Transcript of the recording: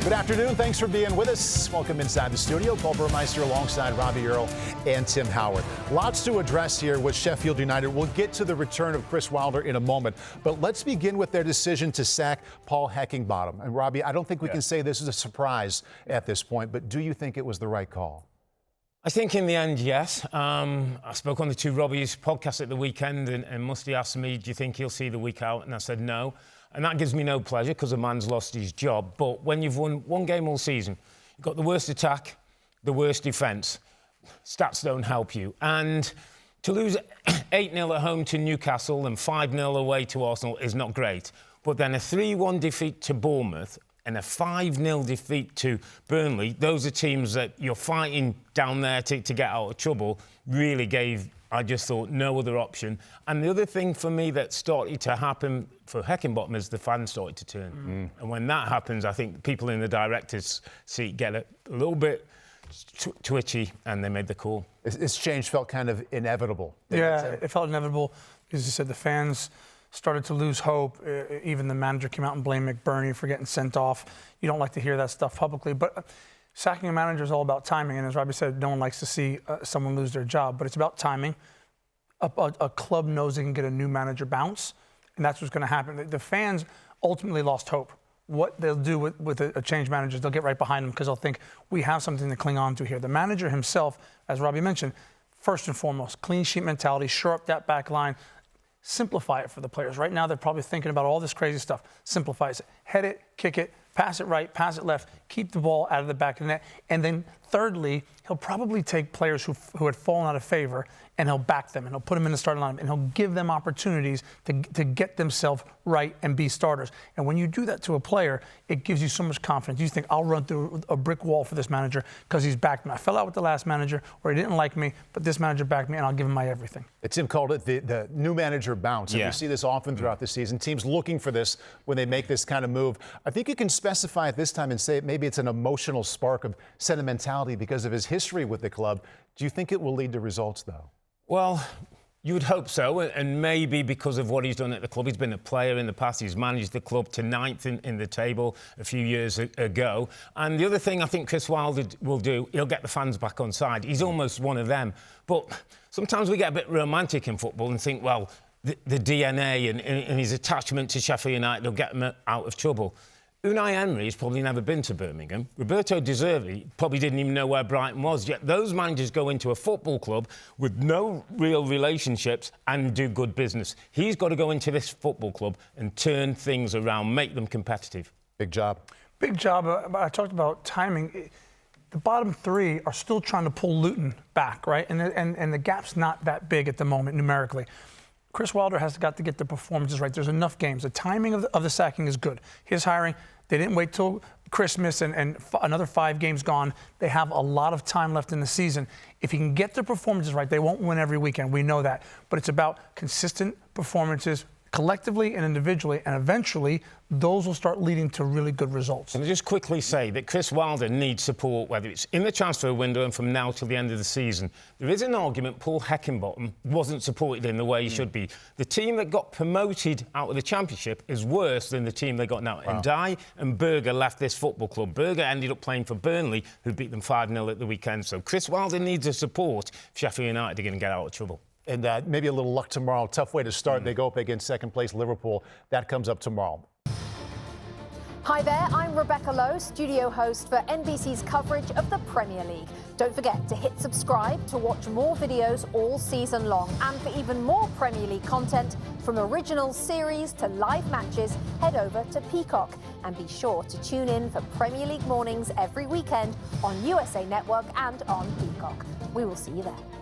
Good afternoon. Thanks for being with us. Welcome inside the studio. Paul Burmeister alongside Robbie Earle and Tim Howard. Lots to address here with Sheffield United. We'll get to the return of Chris Wilder in a moment, but let's begin with their decision to sack Paul Heckingbottom. And Robbie, I don't think we can say this is a surprise at this point, but do you think it was the right call? I think in the end, yes. I spoke on the two Robbies podcasts at the weekend, and Musty asked me, do you think he'll see the week out? And I said no. And that gives me no pleasure because the man's lost his job. But when you've won one game all season, you've got the worst attack, the worst defence. Stats don't help you. And to lose 8-0 at home to Newcastle and 5-0 away to Arsenal is not great. But then a 3-1 defeat to Bournemouth and a 5-0 defeat to Burnley, those are teams that you're fighting down there to get out of trouble, really gave, I just thought, no other option. And the other thing for me that started to happen for Heckingbottom is the fans started to turn. And when that happens, I think people in the director's seat get a little bit twitchy, and they made the call. This change felt kind of inevitable. Yeah, it felt inevitable. As you said, the fans started to lose hope. Even the manager came out and blamed McBurney for getting sent off. You don't like to hear that stuff publicly, but sacking a manager is all about timing. And as Robbie said, no one likes to see someone lose their job, but it's about timing. A club knows they can get a new manager bounce, and that's what's going to happen. The fans ultimately lost hope. What they'll do with a change manager is they'll get right behind them because they'll think we have something to cling on to here. The manager himself, as Robbie mentioned, first and foremost, clean sheet mentality, shore up that back line. Simplify it for the players. Right now, they're probably thinking about all this crazy stuff. Simplify it. Head it, kick it, pass it right, pass it left, keep the ball out of the back of the net. And then thirdly, he'll probably take players who had fallen out of favor and he'll back them and he'll put them in the starting lineup and he'll give them opportunities to get themselves right and be starters. And when you do that to a player, it gives you so much confidence. You think, I'll run through a brick wall for this manager because he's backed me. I fell out with the last manager or he didn't like me, but this manager backed me and I'll give him my everything. Tim called it the new manager bounce. And we see this often throughout the season. Teams looking for this when they make this kind of move. I think you can specify it this time and say maybe it's an emotional spark of sentimentality because of his history with the club. Do you think it will lead to results, though? Well, you would hope so, and maybe because of what he's done at the club. He's been a player in the past. He's managed the club to 9th in the table a few years ago. And the other thing I think Chris Wilder will do, he'll get the fans back on side. He's almost one of them. But sometimes we get a bit romantic in football and think, well, the DNA and his attachment to Sheffield United will get him out of trouble. Unai Emery's probably never been to Birmingham. Roberto De Zerbi probably didn't even know where Brighton was. Yet those managers go into a football club with no real relationships and do good business. He's got to go into this football club and turn things around, make them competitive. Big job. Big job. I talked about timing. The bottom three are still trying to pull Luton back, right? And the gap's not that big at the moment numerically. Chris Wilder has got to get the performances right. There's enough games. The timing of the sacking is good. His hiring, they didn't wait till Christmas and another 5 games gone. They have a lot of time left in the season. If he can get the performances right, they won't win every weekend. We know that. But it's about consistent performances collectively and individually, and eventually those will start leading to really good results. Can I just quickly say that Chris Wilder needs support, whether it's in the transfer window and from now till the end of the season. There is an argument Paul Heckingbottom wasn't supported in the way he should be. The team that got promoted out of the Championship is worse than the team they got now. Wow. Ndiaye and Berger left this football club. Berger ended up playing for Burnley, who beat them 5-0 at the weekend. So Chris Wilder needs the support if Sheffield United are going to get out of trouble. And maybe a little luck tomorrow. Tough way to start. They go up against second-place Liverpool. That comes up tomorrow. Hi there, I'm Rebecca Lowe, studio host for NBC's coverage of the Premier League. Don't forget to hit subscribe to watch more videos all season long. And for even more Premier League content, from original series to live matches, head over to Peacock. And be sure to tune in for Premier League mornings every weekend on USA Network and on Peacock. We will see you there.